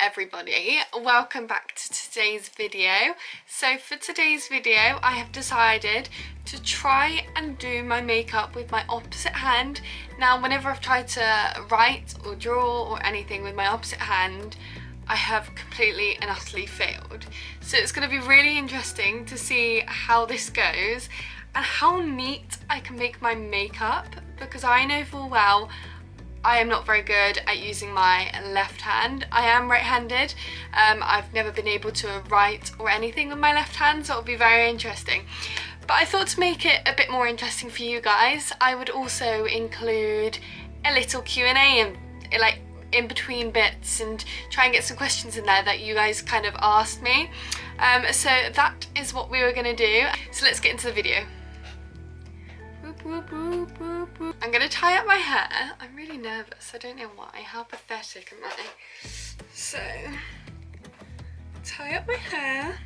everybody, welcome back to today's video. So for today's video I have decided to try and do my makeup with my opposite hand. Now whenever I've tried to write or draw or anything with my opposite hand, I have completely and utterly failed. So it's going to be really interesting to see how this goes and how neat I can make my makeup, because I know full well I am not very good at using my left hand. I am right-handed. I've never been able to write or anything with my left hand, so it'll be very interesting. But I thought to make it a bit more interesting for you guys, I would also include a little Q&A in between bits and try and get some questions in there that you guys kind of asked me. So that is what we were going to do. So let's get into the video. I'm going to tie up my hair. I'm really nervous, I don't know why. How pathetic am I? So, tie up my hair.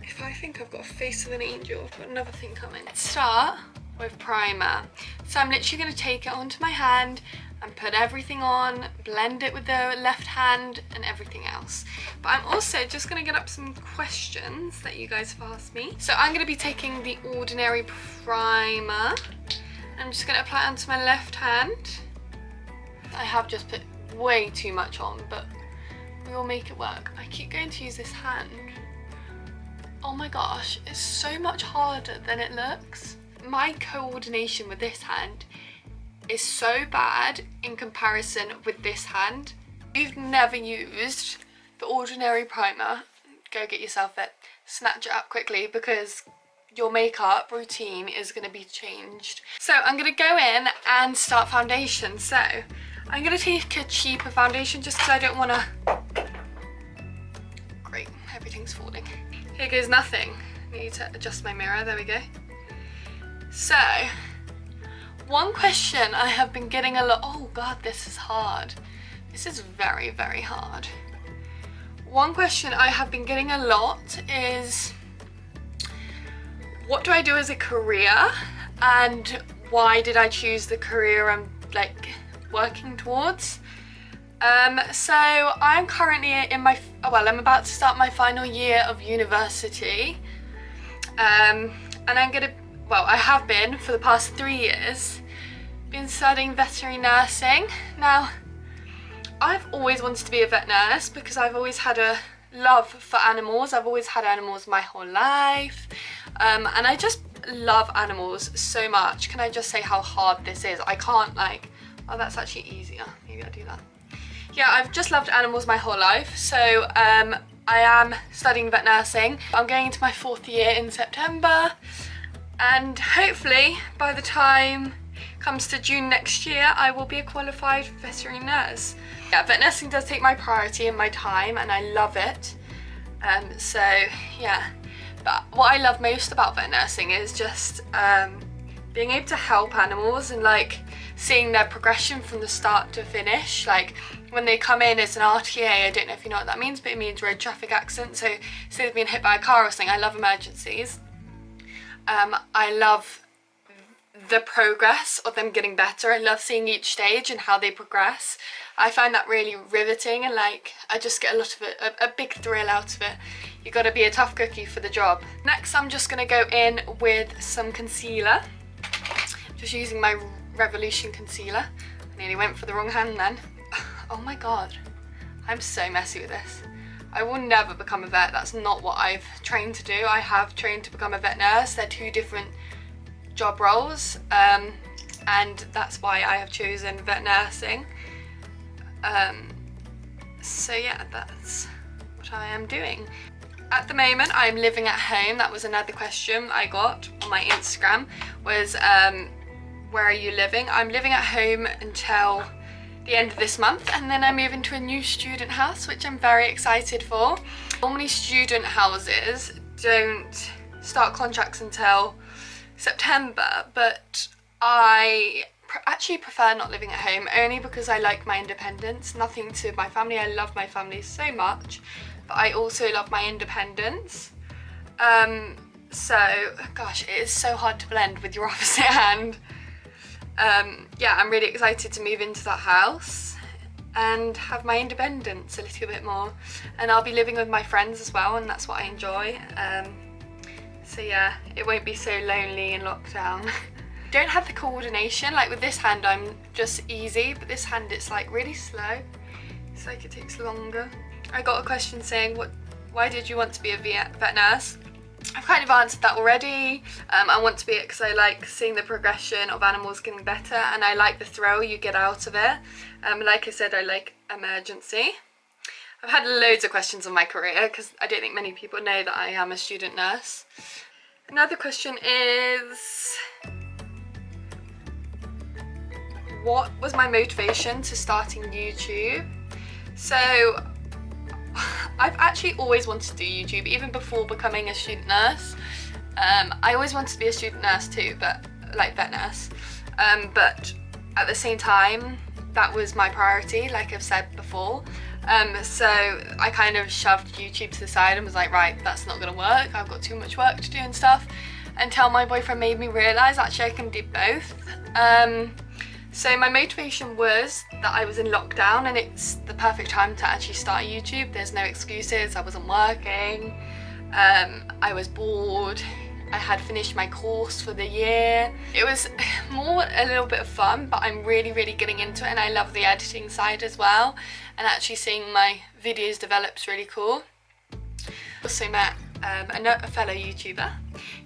If I think I've got a face of an angel, I've got another thing coming. Start with primer. So I'm literally going to take it onto my hand and put everything on, blend it with the left hand and everything else. But I'm also just going to get up some questions that you guys have asked me. So I'm going to be taking the Ordinary primer. I'm just going to apply it onto my left hand. I have just put way too much on, but we will make it work. I keep going to use this hand. Oh my gosh, it's so much harder than it looks. My coordination with this hand is so bad in comparison with this hand. If you've never used the Ordinary primer, go get yourself it. Snatch it up quickly because your makeup routine is going to be changed. So I'm going to go in and start foundation. So I'm going to take a cheaper foundation just because I don't want to... Great, everything's falling. Here goes nothing. I need to adjust my mirror, there we go. So, one question I have been getting a lot... Oh god, this is hard. This is very, very hard. One question I have been getting a lot is, what do I do as a career? And why did I choose the career I'm working towards? So I'm currently in my... I'm about to start my final year of university. And I'm gonna... I have been for the past 3 years, been studying veterinary nursing. Now, I've always wanted to be a vet nurse because I've always had a love for animals. I've always had animals my whole life. And I just love animals so much. Can I just say how hard this is? I can't oh, that's actually easier. Maybe I'll do that. Yeah, I've just loved animals my whole life. So I am studying vet nursing. I'm going into my 4th year in September. And hopefully by the time it comes to June next year, I will be a qualified veterinary nurse. Yeah, vet nursing does take my priority and my time, and I love it. So yeah, but what I love most about vet nursing is just being able to help animals and seeing their progression from the start to finish. When they come in as an RTA, I don't know if you know what that means, but it means road traffic accident. So instead of being hit by a car or something, I love emergencies. I love the progress of them getting better. I love seeing each stage and how they progress. I find that really riveting, and I just get a lot of it, a big thrill out of it. You got to be a tough cookie for the job. Next, I'm just going to go in with some concealer. Just using my Revolution concealer. I nearly went for the wrong hand then. Oh my god, I'm so messy with this. I will never become a vet. That's not what I've trained to do. I have trained to become a vet nurse. They're 2 different job roles, and that's why I have chosen vet nursing. So yeah, that's what I am doing. At the moment, I'm living at home. That was another question I got on my Instagram, was where are you living? I'm living at home until the end of this month, and then I move into a new student house, which I'm very excited for. Normally student houses don't start contracts until September, but I actually prefer not living at home, only because I like my independence. Nothing to my family, I love my family so much, but I also love my independence. So gosh, it is so hard to blend with your opposite hand. Yeah, I'm really excited to move into that house. and have my independence a little bit more. And I'll be living with my friends as well, and that's what I enjoy. So yeah, it won't be so lonely in lockdown. Don't have the coordination, like with this hand I'm just easy, but this hand it's like really slow. It's like it takes longer. I got a question saying, why did you want to be a vet nurse? I've kind of answered that already. I want to be it because I like seeing the progression of animals getting better, and I like the thrill you get out of it. Like I said, I like emergency. I've had loads of questions on my career because I don't think many people know that I am a student nurse. Another question is, what was my motivation to starting YouTube? So I've actually always wanted to do YouTube, even before becoming a student nurse. I always wanted to be a student nurse too, but like vet nurse. But at the same time, that was my priority, like I've said before. So I kind of shoved YouTube to the side and was like, right, that's not gonna work. I've got too much work to do and stuff. Until my boyfriend made me realise actually I can do both. So my motivation was that I was in lockdown and it's the perfect time to actually start YouTube. There's no excuses. I wasn't working. I was bored. I had finished my course for the year. It was more a little bit of fun, but I'm really, really getting into it, and I love the editing side as well. And actually seeing my videos develop is really cool. Also met a fellow YouTuber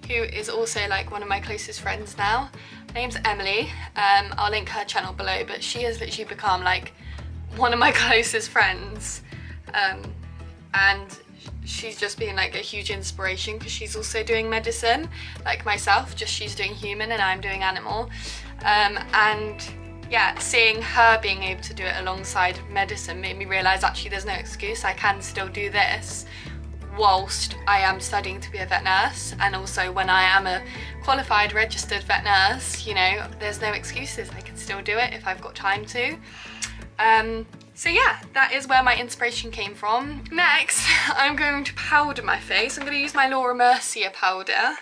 who is also like one of my closest friends now. Her name's Emily. I'll link her channel below, but she has literally become like one of my closest friends. And she's just been like a huge inspiration because she's also doing medicine like myself, just she's doing human and I'm doing animal. And yeah, seeing her being able to do it alongside medicine made me realise actually there's no excuse. I can still do this whilst I am studying to be a vet nurse, and also when I am a qualified registered vet nurse, you know, there's no excuses. I can still do it if I've got time to. So yeah, that is where my inspiration came from. Next, I'm going to powder my face. I'm going to use my Laura Mercier powder,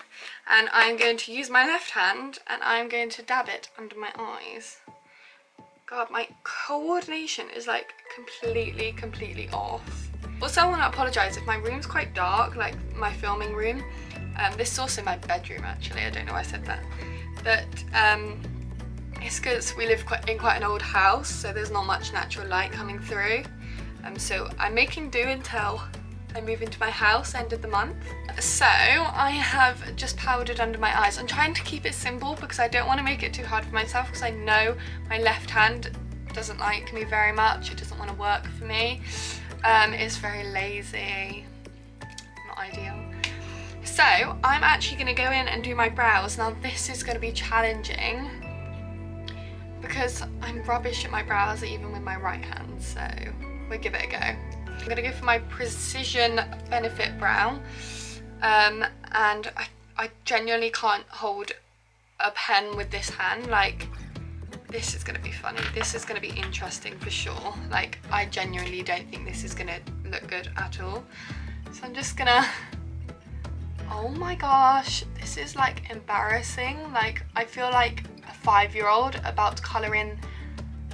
and I'm going to use my left hand and I'm going to dab it under my eyes. God, my coordination is like completely off. Also, I want to apologise if my room's quite dark, like my filming room. This is also my bedroom actually, I don't know why I said that. But it's because we live in quite an old house, so there's not much natural light coming through. So I'm making do until I move into my house end of the month. So I have just powdered under my eyes. I'm trying to keep it simple because I don't want to make it too hard for myself, because I know my left hand doesn't like me very much. It doesn't want to work for me. It's very lazy, not ideal. So I'm actually going to go in and do my brows. Now this is going to be challenging because I'm rubbish at my brows even with my right hand, so we'll give it a go. I'm going to go for my Precision Benefit brow, and I genuinely can't hold a pen with this hand. Like, this is going to be funny. This is going to be interesting for sure. Like, I genuinely don't think this is going to look good at all. So I'm just going to... Oh my gosh, this is like embarrassing. Like, I feel like a 5-year-old about to colour in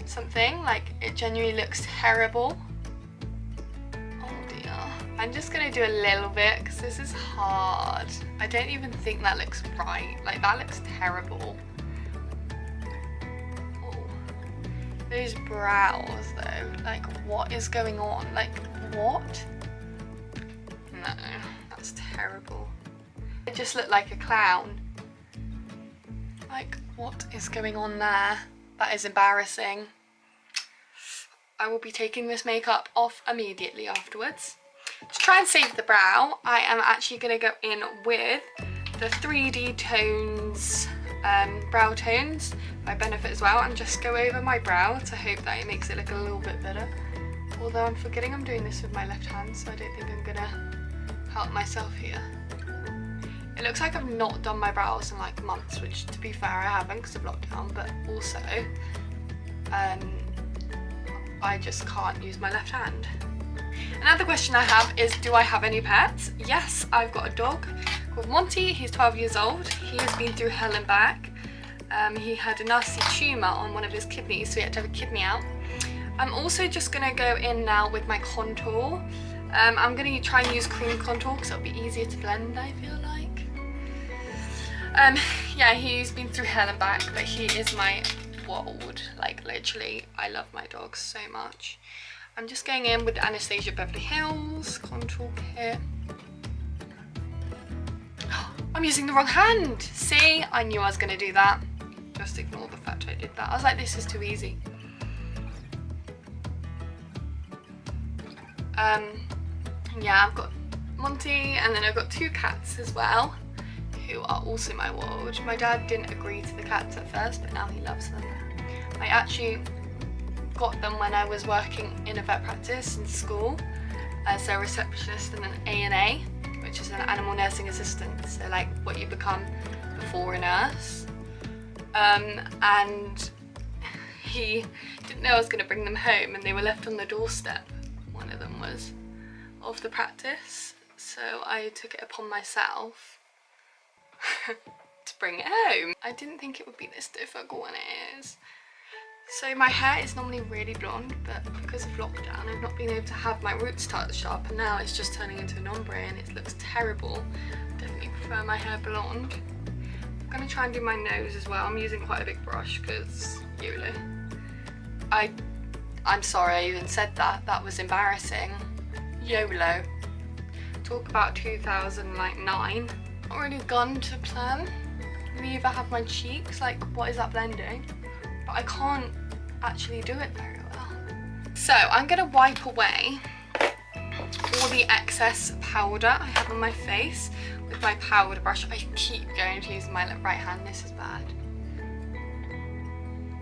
something. Like, it genuinely looks terrible. Oh dear. I'm just going to do a little bit because this is hard. I don't even think that looks right. Like, that looks terrible. Those brows though, like what is going on? Like what? No, that's terrible. I just look like a clown. Like what is going on there? That is embarrassing. I will be taking this makeup off immediately afterwards. To try and save the brow, I am actually going to go in with the 3D Tones brow tones by Benefit as well, and just go over my brow to hope that it makes it look a little bit better. Although I'm forgetting I'm doing this with my left hand, so I don't think I'm gonna help myself here. It looks like I've not done my brows in like months, which to be fair I haven't because of lockdown, but also I just can't use my left hand. Another question I have is, do I have any pets? Yes, I've got a dog called Monty. He's 12 years old. He has been through hell and back. He had a nasty tumour on one of his kidneys, so he had to have a kidney out. I'm also just gonna go in now with my contour. I'm gonna try and use cream contour because it'll be easier to blend, I feel like. Yeah, he's been through hell and back, but he is my world. Like, literally, I love my dogs so much. I'm just going in with the Anastasia Beverly Hills contour kit. I'm using the wrong hand. See, I knew I was gonna do that. Just ignore the fact I did that. I was like, this is too easy. Yeah, I've got Monty, and then I've got 2 cats as well, who are also my world. My dad didn't agree to the cats at first, but now he loves them. I actually got them when I was working in a vet practice in school as a receptionist and an A&A, which is an animal nursing assistant, so like what you become before a nurse. And he didn't know I was going to bring them home, and they were left on the doorstep. One of them was of the practice, so I took it upon myself to bring it home. I didn't think it would be this difficult, and it is. So my hair is normally really blonde, but because of lockdown I've not been able to have my roots touched up, and now it's just turning into an ombre and it looks terrible. Definitely prefer my hair blonde. I'm gonna try and do my nose as well. I'm using quite a big brush because YOLO. I'm sorry I even said that. That was embarrassing. YOLO. Talk about 2009. Not really gone to plan. Neither have my cheeks. Like, what is that blending? But I can't actually do it very well. So I'm gonna wipe away all the excess powder I have on my face with my powder brush. I keep going to use my right hand. This is bad.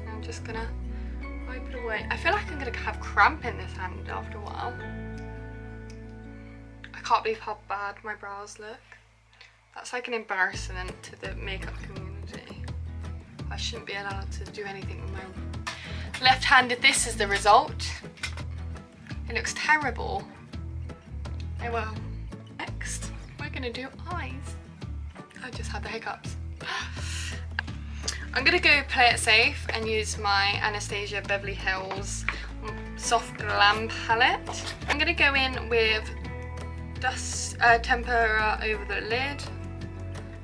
I'm just gonna wipe it away. I feel like I'm gonna have cramp in this hand after a while. I can't believe how bad my brows look. That's like an embarrassment to the makeup community. I shouldn't be allowed to do anything with my left-handed. This is the result. It looks terrible. Oh well. Next, we're gonna do eyes. I just had the hiccups. I'm gonna go play it safe and use my Anastasia Beverly Hills Soft Glam palette. I'm gonna go in with dust tempera over the lid.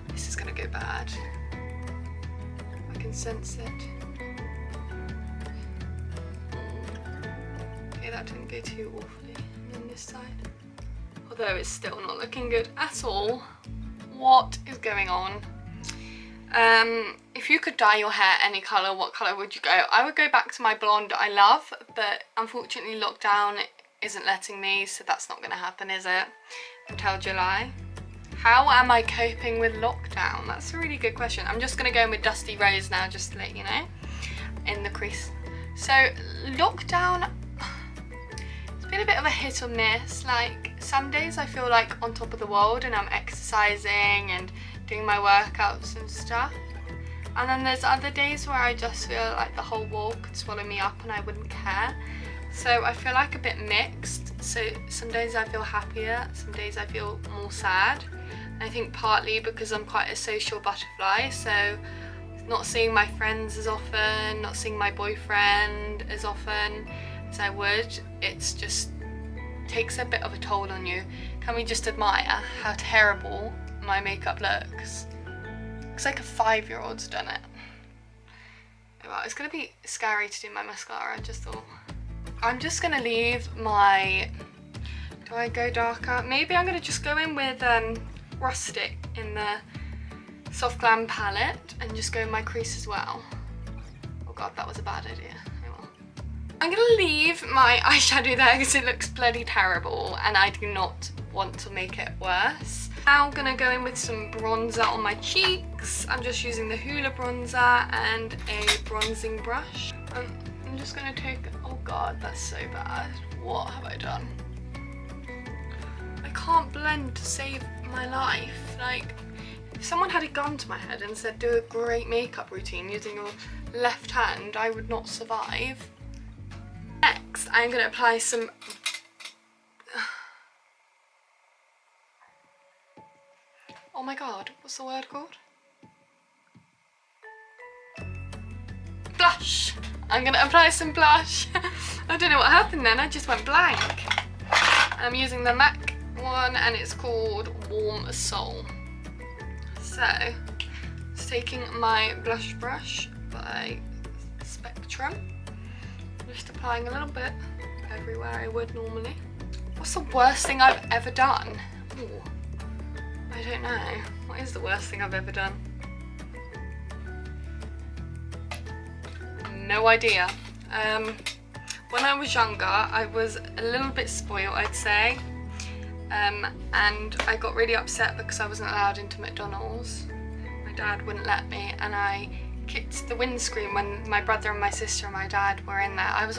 This is gonna go bad. I can sense it. Okay, that didn't go too awfully. And then this side. Although it's still not looking good at all. What is going on? If you could dye your hair any colour, what colour would you go? I would go back to my blonde I love, but unfortunately lockdown isn't letting me, so that's not going to happen, is it? Until July. How am I coping with lockdown? That's a really good question. I'm just going to go in with Dusty Rose now, just to let you know, in the crease. So lockdown, it's been a bit of a hit or miss. Like, some days I feel like on top of the world and I'm exercising and doing my workouts and stuff. And then there's other days where I just feel like the whole world could swallow me up and I wouldn't care. So I feel like a bit mixed. So some days I feel happier, some days I feel more sad. And I think partly because I'm quite a social butterfly, so not seeing my friends as often, not seeing my boyfriend as often as I would, it's just takes a bit of a toll on you. Can we just admire how terrible my makeup looks? Looks like a 5-year-old's done it. Well, it's gonna be scary to do my mascara, I just thought. I'm just gonna leave my, do I go darker? Maybe I'm gonna just go in with Rustic in the Soft Glam palette and just go in my crease as well. Oh god, that was a bad idea. Oh well. I'm gonna leave my eyeshadow there because it looks bloody terrible and I do not want to make it worse. Now I'm gonna go in with some bronzer on my cheeks. I'm just using the Hoola bronzer and a bronzing brush. I'm just gonna take, oh god, that's so bad. What have I done? I can't blend to save my life. Like, if someone had a gun to my head and said do a great makeup routine using your left hand, I would not survive. Next, I'm gonna apply some oh my god, what's the word called? Blush! I'm gonna apply some blush. I don't know what happened then, I just went blank. I'm using the MAC one and it's called Warm Soul. So, just taking my blush brush by Spectrum, just applying a little bit everywhere I would normally. What's the worst thing I've ever done? Ooh, I don't know. What is the worst thing I've ever done? No idea. When I was younger, I was a little bit spoiled, I'd say. And I got really upset because I wasn't allowed into McDonald's. My dad wouldn't let me, and I kicked the windscreen when my brother and my sister and my dad were in there. I was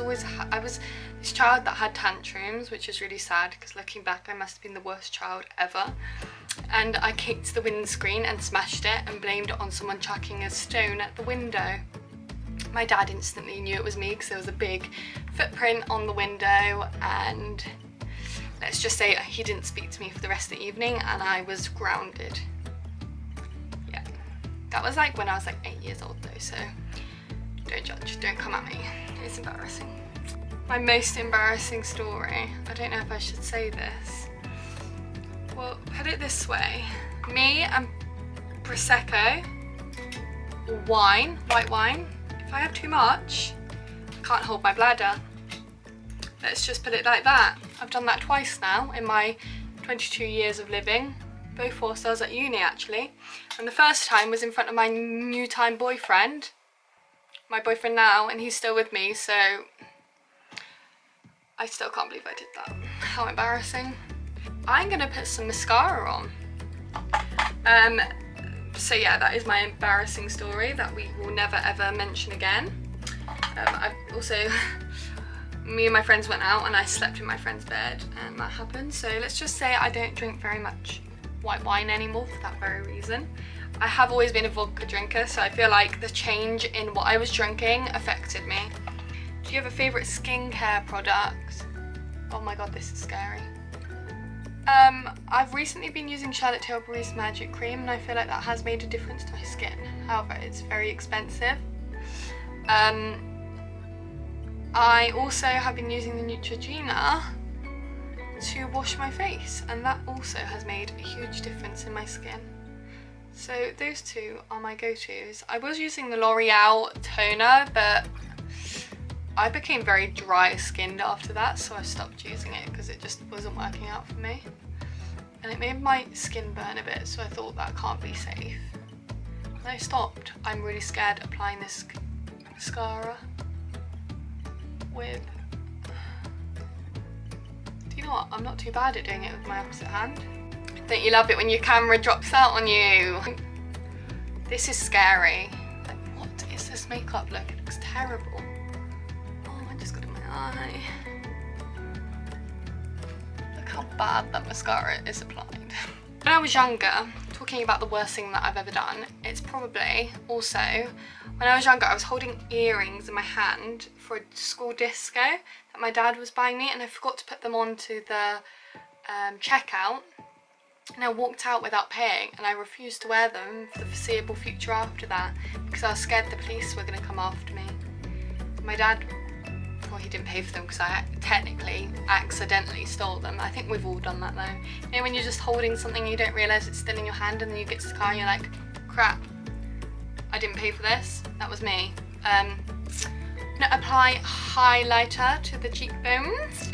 this child that had tantrums, which is really sad because looking back I must have been the worst child ever. And I kicked the windscreen and smashed it and blamed it on someone chucking a stone at the window. My dad instantly knew it was me because there was a big footprint on the window, and let's just say he didn't speak to me for the rest of the evening and I was grounded. Yeah, that was like when I was like 8 years old though, so don't judge, don't come at me. It's embarrassing. My most embarrassing story, I don't know if I should say this. Well, put it this way. Me and Prosecco, or wine, white wine, if I have too much, I can't hold my bladder. Let's just put it like that. I've done that twice now in my 22 years of living, both whilst I was at uni actually. And the first time was in front of my new time boyfriend, my boyfriend now, and he's still with me, so I still can't believe I did that. How embarrassing. I'm gonna put some mascara on. So yeah, that is my embarrassing story that we will never ever mention again. I've also, me and my friends went out and I slept in my friend's bed and that happened. So let's just say I don't drink very much white wine anymore for that very reason. I have always been a vodka drinker, so I feel like the change in what I was drinking affected me. Do you have a favourite skincare product? Oh my god, this is scary. I've recently been using Charlotte Tilbury's Magic Cream and I feel like that has made a difference to my skin. However, it's very expensive. I also have been using the Neutrogena to wash my face, and that also has made a huge difference in my skin. So those two are my go-tos. I was using the L'Oreal toner, but I became very dry skinned after that, so I stopped using it because it just wasn't working out for me. And it made my skin burn a bit, so I thought that can't be safe. And I stopped. I'm really scared applying this mascara with... Do you know what? I'm not too bad at doing it with my opposite hand. Don't you love it when your camera drops out on you? This is scary. Like, what is this makeup look? It looks terrible. Oh, I just got it in my eye. Look how bad that mascara is applied. When I was younger, talking about the worst thing that I've ever done, it's probably also, when I was younger, I was holding earrings in my hand for a school disco that my dad was buying me, and I forgot to put them onto the checkout. And I walked out without paying, and I refused to wear them for the foreseeable future after that because I was scared the police were going to come after me. My dad, well, he didn't pay for them because I technically accidentally stole them. I think we've all done that though. You know, when you're just holding something, you don't realise it's still in your hand, and then you get to the car and you're like, crap, I didn't pay for this. That was me. Now apply highlighter to the cheekbones.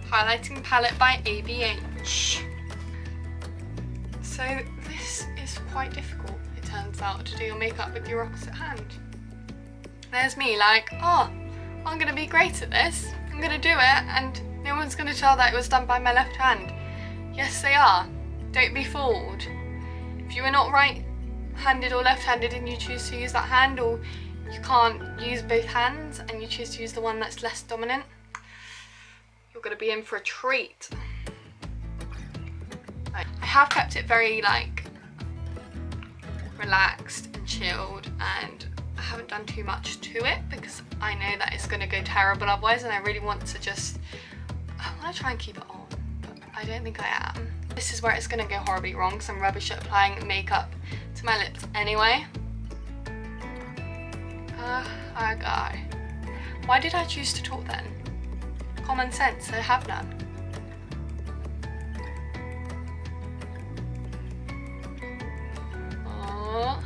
Highlighting palette by abiharveyxo. So this is quite difficult, it turns out, to do your makeup with your opposite hand. There's me like, oh, I'm going to be great at this, I'm going to do it, and no one's going to tell that it was done by my left hand. Yes, they are. Don't be fooled. If you are not right-handed or left-handed and you choose to use that hand, or you can't use both hands and you choose to use the one that's less dominant, you're going to be in for a treat. I have kept it very like relaxed and chilled, and I haven't done too much to it because I know that it's going to go terrible otherwise, and I really want to I want to try and keep it on, but I don't think I am. This is where it's going to go horribly wrong because I'm rubbish at applying makeup to my lips anyway. Why did I choose to talk then? Common sense, I have none. Oh.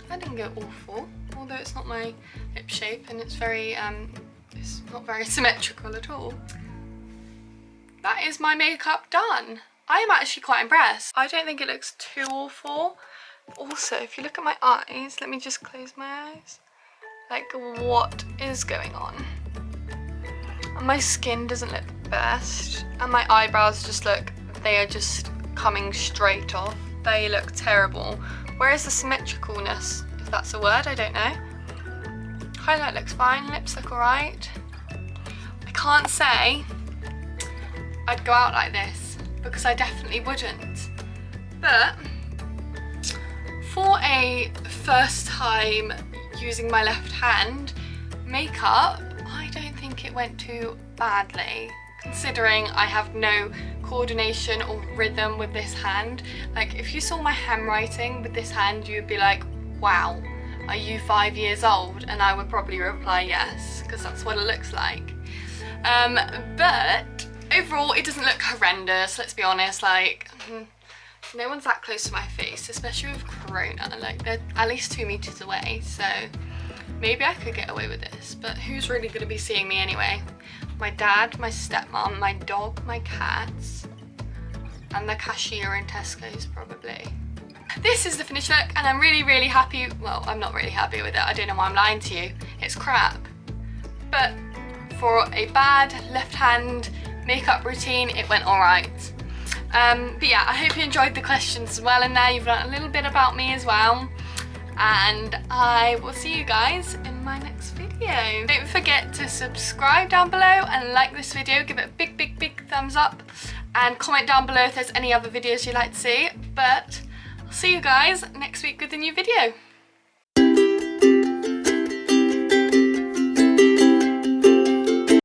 That didn't go awful, although it's not my lip shape and it's very, it's not very symmetrical at all. That is my makeup done. I am actually quite impressed. I don't think it looks too awful. Also, if you look at my eyes, let me just close my eyes. Like, what is going on? And my skin doesn't look the best. And my eyebrows just look, they are just coming straight off. They look terrible. Where is the symmetricalness? If that's a word, I don't know. Highlight looks fine, lips look alright. I can't say I'd go out like this, because I definitely wouldn't. But for a first time using my left hand makeup, I don't think it went too badly, considering I have no coordination or rhythm with this hand. Like, if you saw my handwriting with this hand, you'd be like, wow, are you 5 years old? And I would probably reply yes, because that's what it looks like. But overall, it doesn't look horrendous, let's be honest. Like, no one's that close to my face, especially with Corona. Like, they're at least 2 meters away, so maybe I could get away with this, but who's really going to be seeing me anyway? My dad, my stepmom, my dog, my cats, and the cashier in Tesco's probably. This is the finished look, and I'm really, really happy. Well, I'm not really happy with it. I don't know why I'm lying to you. It's crap. But for a bad left hand makeup routine, it went alright. But yeah, I hope you enjoyed the questions as well, and now you've learned a little bit about me as well. And I will see you guys in my next video. Don't forget to subscribe down below and like this video, give it a big, big, big thumbs up, and comment down below if there's any other videos you'd like to see. But I'll see you guys next week with a new video.